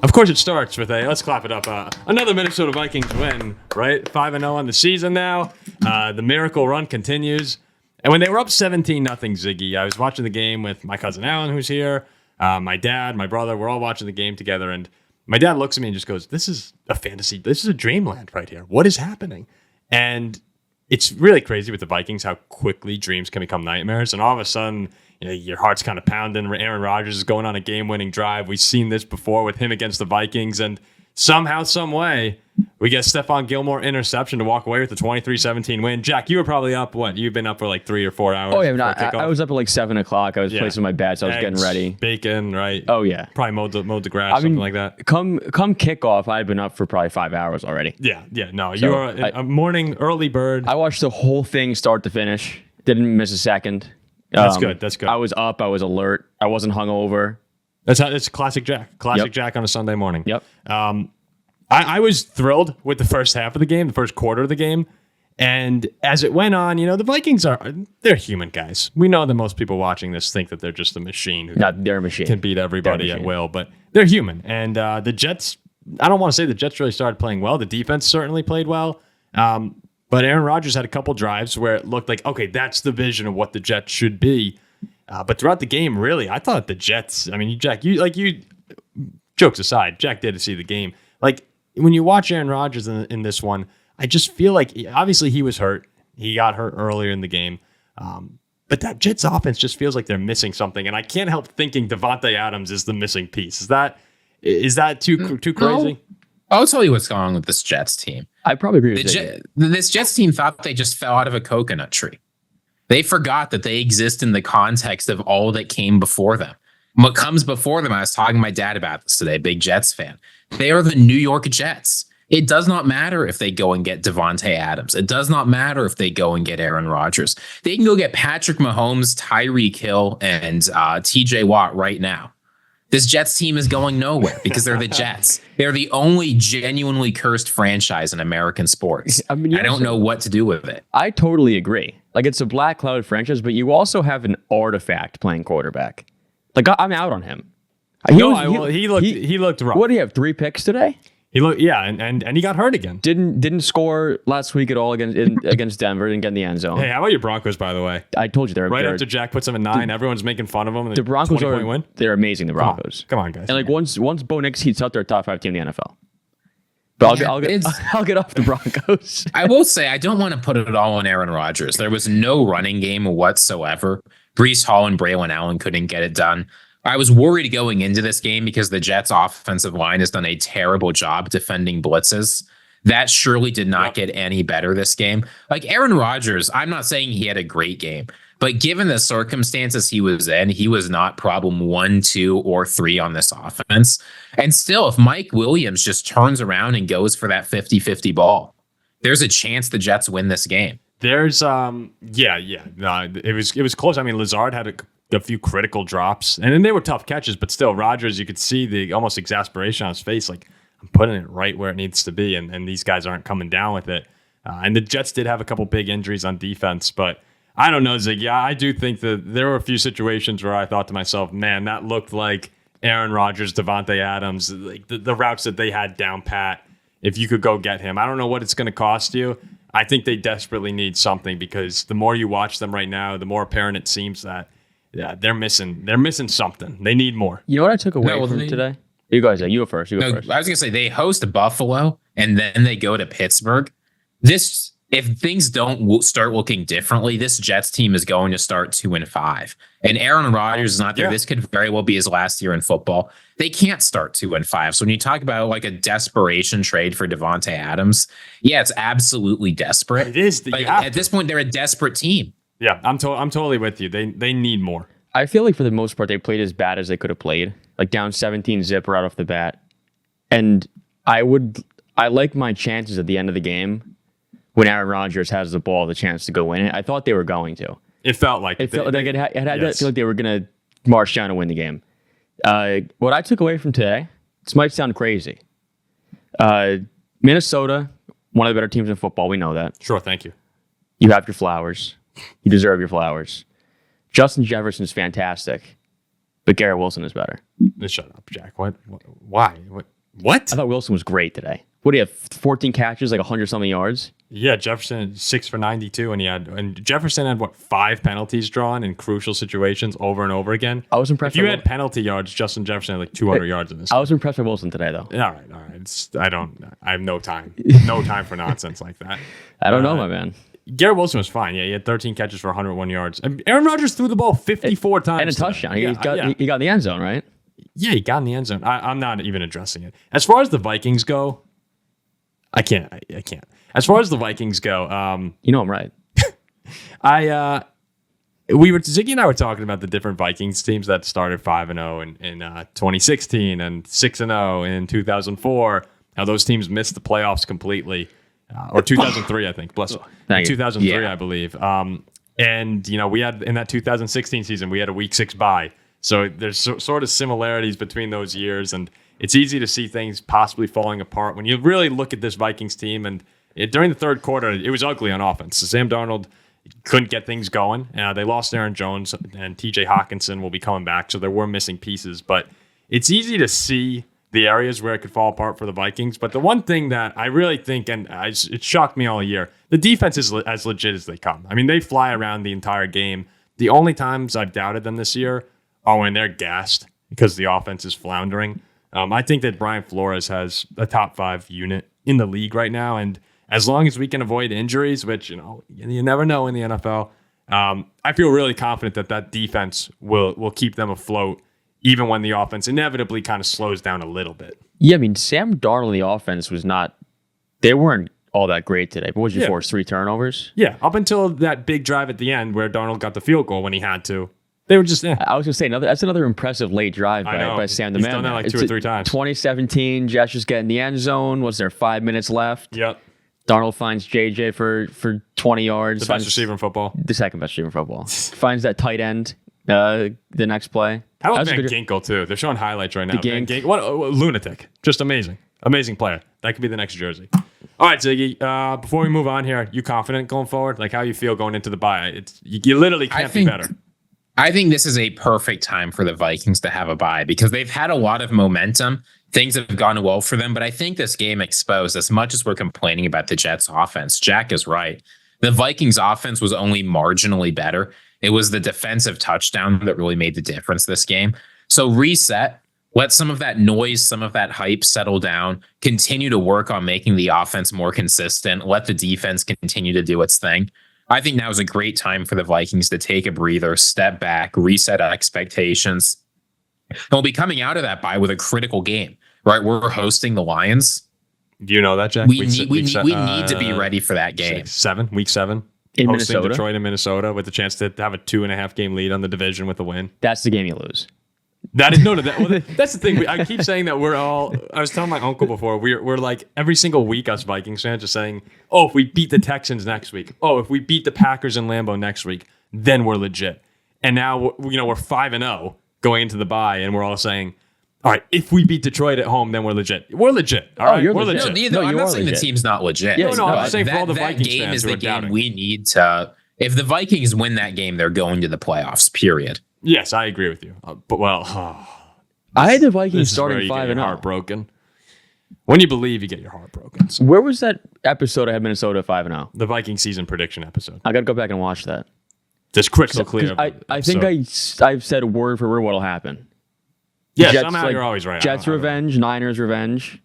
Of course, it starts with let's clap it up. Another Minnesota Vikings win, right? 5-0 on the season now. The miracle run continues. And when they were up 17-0, Ziggy, I was watching the game with my cousin Alan, who's here, my dad, my brother. We're all watching the game together. And my dad looks at me and just goes, this is a fantasy. This is a dreamland right here. What is happening? And it's really crazy with the Vikings how quickly dreams can become nightmares. And all of a sudden, your heart's kind of pounding. Aaron Rodgers is going on a game-winning drive. We've seen this before with him against the Vikings. And somehow, some way, we get Stephon Gilmore interception to walk away with the 23-17 win. Jack, you were probably up, what? You've been up for like 3 or 4 hours. Oh, yeah. I was up at like 7 o'clock. I was placing my bets. I was getting ready. Bacon, right? Oh, yeah. Probably mowed the grass, something like that. Come kickoff, I had been up for probably 5 hours already. Yeah. No, you are a morning early bird. I watched the whole thing start to finish. Didn't miss a second. That's good. I was up. I was alert. I wasn't hungover. It's classic Jack. Jack on a Sunday morning. Yep. I was thrilled with the first half of the game, the first quarter of the game. And as it went on, the Vikings they're human guys. We know that most people watching this think that they're just a machine they're a machine. Can beat everybody at will, but they're human. And the Jets, I don't want to say the Jets really started playing well. The defense certainly played well. But Aaron Rodgers had a couple drives where it looked like, okay, that's the vision of what the Jets should be. But throughout the game, really, I thought the Jets, Jack, you jokes aside, Jack did see the game. Like, when you watch Aaron Rodgers in this one, I just feel like, obviously he was hurt. He got hurt earlier in the game. But that Jets offense just feels like they're missing something. And I can't help thinking Davante Adams is the missing piece. Is that too crazy? I'll tell you what's going on with this Jets team. I probably agree with you. This Jets team thought they just fell out of a coconut tree. They forgot that they exist in the context of all that came before them. What comes before them, I was talking to my dad about this today, big Jets fan. They are the New York Jets. It does not matter if they go and get Davante Adams. It does not matter if they go and get Aaron Rodgers. They can go get Patrick Mahomes, Tyreek Hill, and TJ Watt right now. This Jets team is going nowhere because they're the Jets. They're the only genuinely cursed franchise in American sports. I don't know what to do with it. I totally agree. Like, it's a black cloud franchise, but you also have an artifact playing quarterback. Like, I'm out on him. He looked rough. What do you have? 3 picks today? He looked, and he got hurt again. Didn't score last week at all against Denver. Didn't get in the end zone. Hey, how about your Broncos? By the way, I told you they're right after Jack puts them at 9. Everyone's making fun of them. The Broncos they're amazing. The Broncos. Come on, guys. And like once Bo Nix heats out, they're a top 5 team in the NFL. But I'll get off the Broncos. I will say I don't want to put it all on Aaron Rodgers. There was no running game whatsoever. Breece Hall and Braylon Allen couldn't get it done. I was worried going into this game because the Jets' offensive line has done a terrible job defending blitzes. That surely did not get any better this game. Like Aaron Rodgers, I'm not saying he had a great game, but given the circumstances he was in, he was not problem 1, 2, or 3 on this offense. And still, if Mike Williams just turns around and goes for that 50-50 ball, there's a chance the Jets win this game. There's No, it was close. I mean, Lazard had a few critical drops, and then they were tough catches, but still, Rodgers, you could see the almost exasperation on his face, like, I'm putting it right where it needs to be, and these guys aren't coming down with it. And the Jets did have a couple big injuries on defense, but I don't know, Zig. Yeah, I do think that there were a few situations where I thought to myself, man, that looked like Aaron Rodgers, Davante Adams, like the routes that they had down pat. If you could go get him, I don't know what it's going to cost you. I think they desperately need something because the more you watch them right now, the more apparent it seems that they're missing something. They need more. You know what I took away from today? You guys, you go first. I was going to say they host Buffalo and then they go to Pittsburgh. If things don't start looking differently, this Jets team is going to start 2-5. And Aaron Rodgers is not there. Yeah. This could very well be his last year in football. They can't start 2-5. So when you talk about like a desperation trade for Davante Adams, yeah, it's absolutely desperate. It is. Like, at this point, they're a desperate team. Yeah, I'm totally with you. They need more. I feel like for the most part, they played as bad as they could have played. Like down 17 zip right off the bat. And I like my chances at the end of the game when Aaron Rodgers has the ball, the chance to go win it. I thought they were going to. It felt like it felt like it had to feel like they were going to march down and win the game. What I took away from today, this might sound crazy. Minnesota, one of the better teams in football. We know that. Sure, thank you. You have your flowers. You deserve your flowers. Justin Jefferson's fantastic, but Garrett Wilson is better. Shut up, Jack. What? Why? What? What? I thought Wilson was great today. What do you have? 14 catches, like 100-something yards? Yeah, Jefferson 6 for 92, and Jefferson had 5 penalties drawn in crucial situations over and over again. I was impressed. If you had penalty yards, Justin Jefferson had like 200 yards in this. I was impressed with Wilson today, though. All right. I have no time for nonsense like that. I don't know, my man. Garrett Wilson was fine. Yeah, he had 13 catches for 101 yards. And Aaron Rodgers threw the ball 54 times and a touchdown. Yeah, He got in the end zone, right? Yeah, he got in the end zone. I'm not even addressing it. As far as the Vikings go, I can't. As far as the Vikings go, I'm right. Ziggy and I were talking about the different Vikings teams that started 5-0 in 2016 and 6-0 in 2004. How those teams missed the playoffs completely, or 2003, I think. Bless you. 2003, I believe. And we had in that 2016 season, we had a Week 6 bye. So there's sort of similarities between those years, and it's easy to see things possibly falling apart when you really look at this Vikings team. And during the third quarter, it was ugly on offense. So Sam Darnold couldn't get things going. They lost Aaron Jones, and TJ Hawkinson will be coming back, so there were missing pieces. But it's easy to see the areas where it could fall apart for the Vikings. But the one thing that I really think, and it shocked me all year, the defense is as legit as they come. I mean, they fly around the entire game. The only times I've doubted them this year are when they're gassed because the offense is floundering. I think that Brian Flores has a top 5 unit in the league right now, and as long as we can avoid injuries, which you never know in the NFL, I feel really confident that defense will keep them afloat, even when the offense inevitably kind of slows down a little bit. Yeah, I mean, Sam Darnold, the offense was not. They weren't all that great today. What was you force 3 turnovers? Yeah, up until that big drive at the end where Darnold got the field goal when he had to. They were just. I was going to say that's another impressive late drive by Sam the He's Man. done that like 2 or 3 times. 2017, Jets just get in the end zone. Was there 5 minutes left? Yep. Darnold finds JJ for 20 yards. The best receiver in football. The second best receiver in football. Finds that tight end the next play. How about Van Ginkel, too? They're showing highlights right now. Van Ginkel, what a lunatic. Just amazing. Amazing player. That could be the next jersey. All right, Ziggy, before we move on here, you confident going forward? Like, how you feel going into the bye? You literally can't be better. I think this is a perfect time for the Vikings to have a bye because they've had a lot of momentum. Things have gone well for them, but I think this game exposed, as much as we're complaining about the Jets offense, Jack is right. The Vikings offense was only marginally better. It was the defensive touchdown that really made the difference this game. So reset, let some of that noise, some of that hype settle down, continue to work on making the offense more consistent, let the defense continue to do its thing. I think now is a great time for the Vikings to take a breather, step back, reset expectations. And we'll be coming out of that bye with a critical game, right? We're hosting the Lions. Do you know that, Jack? We need to be ready for that game. Week 7. In hosting Minnesota? Detroit and Minnesota with the chance to have a 2.5 game lead on the division with a win. That's the game you lose. That is that's the thing. I keep saying that we're all. I was telling my uncle before we're like every single week us Vikings fans are saying, oh, if we beat the Texans next week, oh, if we beat the Packers in Lambeau next week, then we're legit. And now we're 5-0 going into the bye, and we're all saying, all right, if we beat Detroit at home, then we're legit. We're legit. All right, you're we're legit. No, I'm not saying the team's not legit. Yeah, no, I'm saying for all the Vikings game fans is who the are game doubting. we need to. If the Vikings win that game, they're going to the playoffs. Period. Yes, I agree with you. I had the Vikings this starting is where you 5-0. get your heart broken. When you believe, you get your heart broken. So Where was that episode I had Minnesota 5-0? the Viking season prediction episode. I got to go back and watch that. Just crystal clear. I think I've said word for word what'll happen. Yeah, Jets, somehow you're always right. Jets revenge, Niners revenge.